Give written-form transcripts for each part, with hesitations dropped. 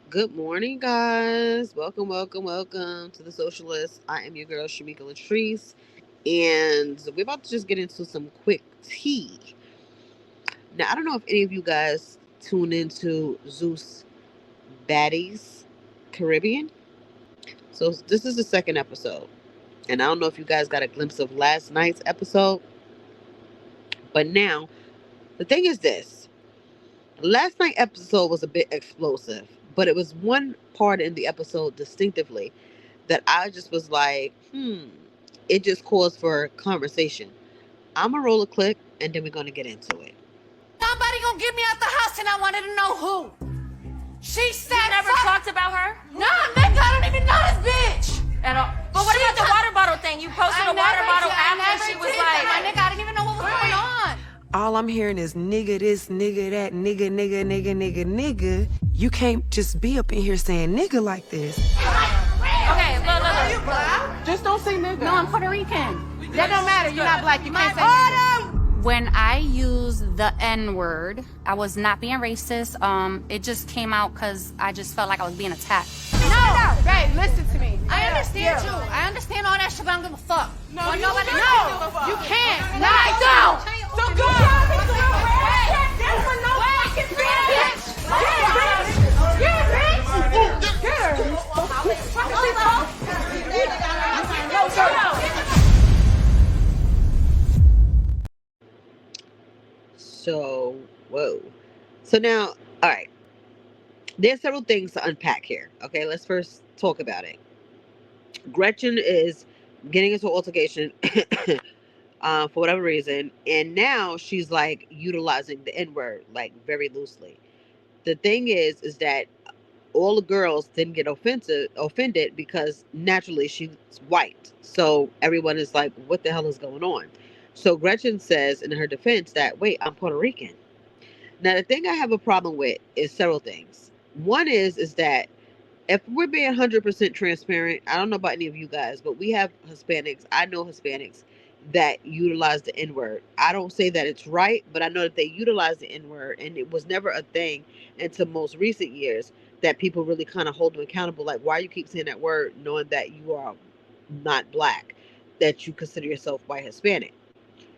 Good morning, guys. Welcome to the Socialist. I am your girl, Shamika Latrice, and we're about to just get into some quick tea. Now, I don't know if any of you guys tune into Zeus Baddies Caribbean. So, this is the second episode, and I don't know if you guys got a glimpse of last night's episode, but now the thing is this: last night's episode was a bit explosive, but it was one part in the episode distinctively that I just was like, it just calls for conversation. I'm gonna roll a clip and then we're gonna get into it. Somebody gonna get me out the house and I wanted to know who. She said You never talked about her? No, nigga, I don't even know this bitch. At all. But what about the water bottle thing? You posted a water bottle after she was like, my nigga, I didn't even know what was going on. All I'm hearing is nigga this, nigga that, nigga. You can't just be up in here saying nigga like this. okay, look. Just don't say nigga. No, I'm Puerto Rican. That don't matter. You're not black. You can't say nigga. When I use the N-word, I was not being racist. It just came out because I just felt like I was being attacked. No, babe, listen to me. I understand you. I understand all that shit, but I don't give a fuck. No, you can't. No, I don't. So go. So, whoa. So now, all right. There's several things to unpack here. Okay, let's first talk about it. Gretchen is getting into an altercation for whatever reason, and now she's like utilizing the N word like very loosely. The thing is that all the girls didn't get offended because naturally she's white. So everyone is like, what the hell is going on? So Gretchen says in her defense that, wait, I'm Puerto Rican. Now, the thing I have a problem with is several things. One is that if we're being 100% transparent, I don't know about any of you guys, but we have Hispanics. I know Hispanics that utilize the N word. I don't say that it's right, but I know that they utilize the N word, and it was never a thing until most recent years that people really kind of hold them accountable. Like, why you keep saying that word knowing that you are not black, that you consider yourself white Hispanic?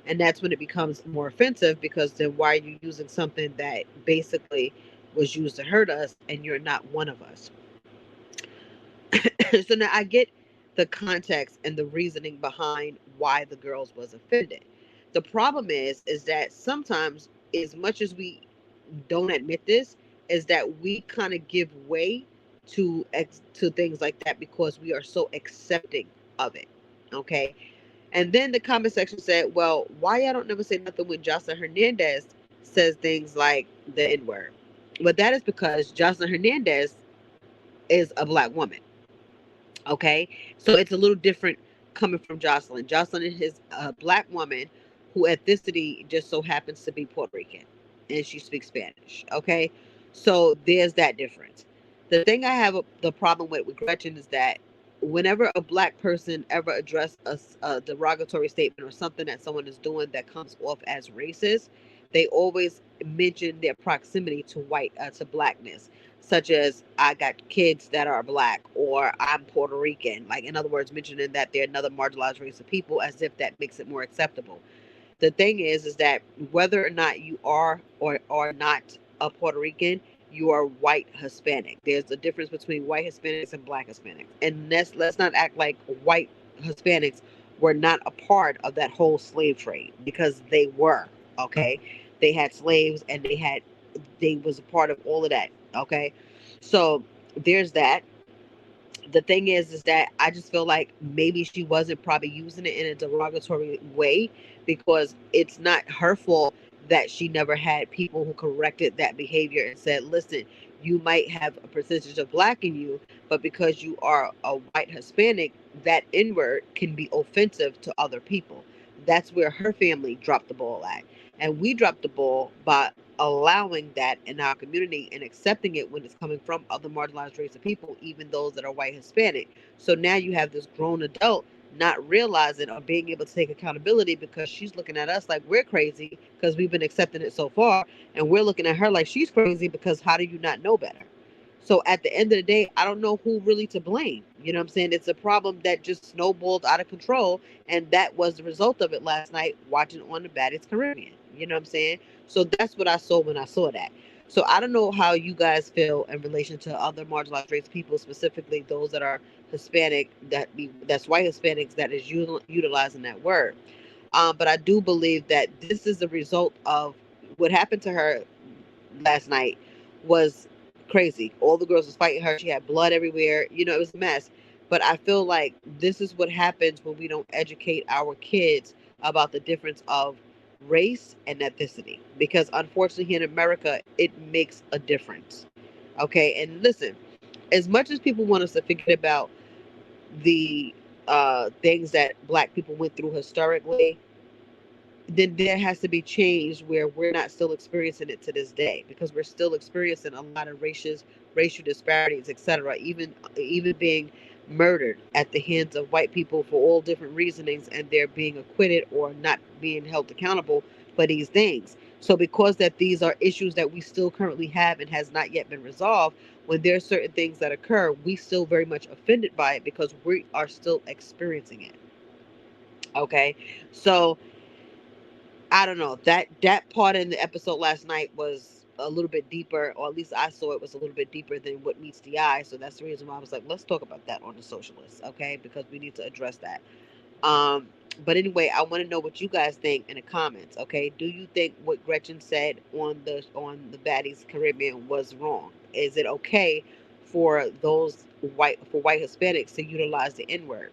And that's when it becomes more offensive, because then why are you using something that basically was used to hurt us and you're not one of us? So now I get the context and the reasoning behind why the girls was offended. The problem is that sometimes, as much as we don't admit this, is that we kind of give way to things like that because we are so accepting of it. Okay. And then the comment section said, well, why I don't never say nothing when Jocelyn Hernandez says things like the N word? But that is because Jocelyn Hernandez is a black woman. Okay. So it's a little different coming from Jocelyn. Jocelyn is a black woman who ethnicity just so happens to be Puerto Rican, and she speaks Spanish. Okay. So there's that difference. The thing I have the problem with Gretchen is that whenever a black person ever address a derogatory statement or something that someone is doing that comes off as racist, they always mention their proximity to blackness, such as I got kids that are black, or I'm Puerto Rican. Like, in other words, mentioning that they're another marginalized race of people, as if that makes it more acceptable. The thing is that whether or not you are or are not a Puerto Rican, you are white Hispanic. There's a difference between white Hispanics and black Hispanics. And let's not act like white Hispanics were not a part of that whole slave trade, because they were. Okay. They had slaves, and they was a part of all of that. Okay. So there's that. The thing is that I just feel like maybe she wasn't probably using it in a derogatory way, because it's not her fault that she never had people who corrected that behavior and said, listen, you might have a percentage of black in you, but because you are a white Hispanic, that N-word can be offensive to other people. That's where her family dropped the ball at. And we dropped the ball by allowing that in our community and accepting it when it's coming from other marginalized race of people, even those that are white Hispanic. So now you have this grown adult not realizing or being able to take accountability, because she's looking at us like we're crazy because we've been accepting it so far, and we're looking at her like she's crazy because how do you not know better? So at the end of the day, I don't know who really to blame. You know what I'm saying? It's a problem that just snowballed out of control. And that was the result of it last night watching on the Baddies Caribbean. You know what I'm saying? So that's what I saw when I saw that. So I don't know how you guys feel in relation to other marginalized race people, specifically those that are Hispanic, that's white Hispanics that is utilizing that word. But I do believe that this is the result of what happened to her last night was crazy. All the girls was fighting her. She had blood everywhere. You know, it was a mess. But I feel like this is what happens when we don't educate our kids about the difference of race and ethnicity. Because unfortunately, here in America, it makes a difference. Okay. And listen, as much as people want us to forget about the things that black people went through historically, then there has to be change where we're not still experiencing it to this day, because we're still experiencing a lot of racial disparities, etc. Even being murdered at the hands of white people for all different reasonings, and they're being acquitted or not being held accountable for these things. So because that these are issues that we still currently have and has not yet been resolved, when there are certain things that occur, we still very much offended by it because we are still experiencing it. Okay, so I don't know, that part in the episode last night was a little bit deeper, or at least I saw it was a little bit deeper than what meets the eye. So that's the reason why I was like, let's talk about that on the socialists, okay? Because we need to address that. Um, but anyway, I want to know what you guys think in the comments, okay? Do you think what Gretchen said on the Baddies Caribbean was wrong? Is it okay for those white Hispanics to utilize the N word?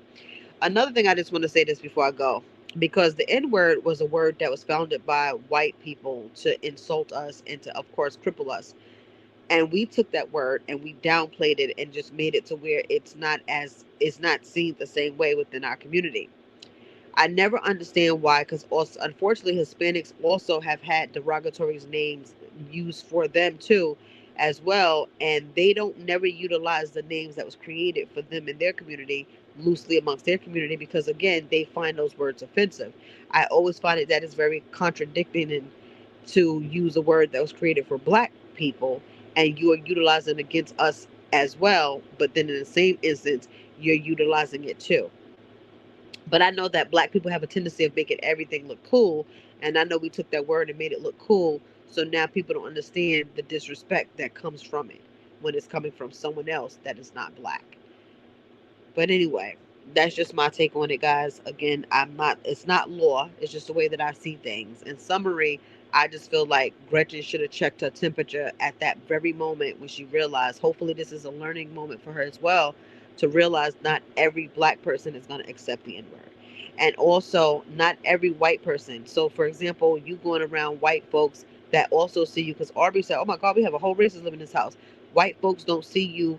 Another thing, I just want to say this before I go, because the N word was a word that was founded by white people to insult us and to, of course, cripple us. And we took that word and we downplayed it and just made it to where it's not seen the same way within our community. I never understand why, because also, unfortunately, Hispanics also have had derogatory names used for them too, as well, and they don't never utilize the names that was created for them in their community loosely amongst their community, because again, they find those words offensive. I always find it that is very contradicting, and to use a word that was created for black people and you are utilizing it against us as well, but then in the same instance, you're utilizing it too. But I know that black people have a tendency of making everything look cool. And I know we took that word and made it look cool. So now people don't understand the disrespect that comes from it when it's coming from someone else that is not black. But anyway, that's just my take on it, guys. Again, it's not law. It's just the way that I see things. In summary, I just feel like Gretchen should have checked her temperature at that very moment when she realized, hopefully this is a learning moment for her as well, to realize not every black person is going to accept the N-word. And also not every white person. So for example, you going around white folks that also see you, because Aubrey said, oh my God, we have a whole racist living in this house. White folks don't see you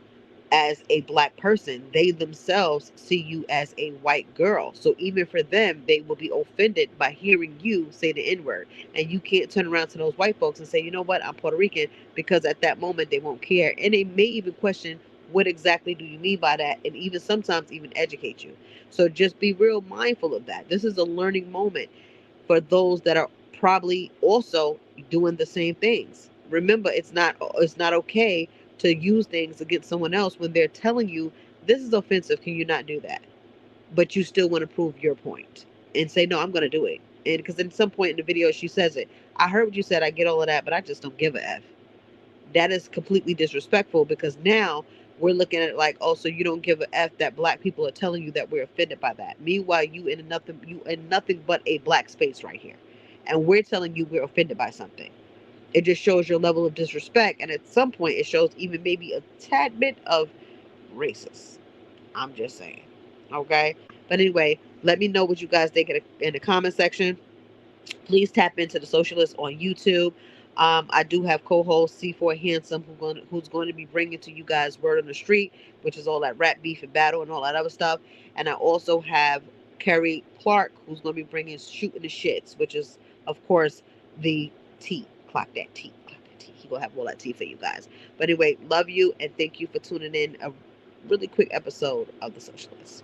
as a black person. They themselves see you as a white girl. So even for them, they will be offended by hearing you say the N-word. And you can't turn around to those white folks and say, you know what, I'm Puerto Rican, because at that moment they won't care. And they may even question, what exactly do you mean by that? And even sometimes even educate you. So just be real mindful of that. This is a learning moment for those that are probably also doing the same things. Remember, it's not okay to use things against someone else when they're telling you this is offensive. Can you not do that? But you still want to prove your point and say, no, I'm going to do it. And because at some point in the video, she says it. I heard what you said. I get all of that, but I just don't give a F. That is completely disrespectful, because now we're looking at it like, oh, so you don't give a F that black people are telling you that we're offended by that. Meanwhile, you in nothing but a black space right here. And we're telling you we're offended by something. It just shows your level of disrespect. And at some point, it shows even maybe a tad bit of racist. I'm just saying. Okay. But anyway, let me know what you guys think in the comment section. Please tap into the Socialist on YouTube. I do have co-host C4 Handsome who's going to be bringing to you guys Word on the Street, which is all that rap beef and battle and all that other stuff. And I also have Kerry Clark, who's going to be bringing Shooting the Shits, which is, of course, the tea. Clock that tea. Clock that tea. He will have all that tea for you guys. But anyway, love you and thank you for tuning in. A really quick episode of The Socialist.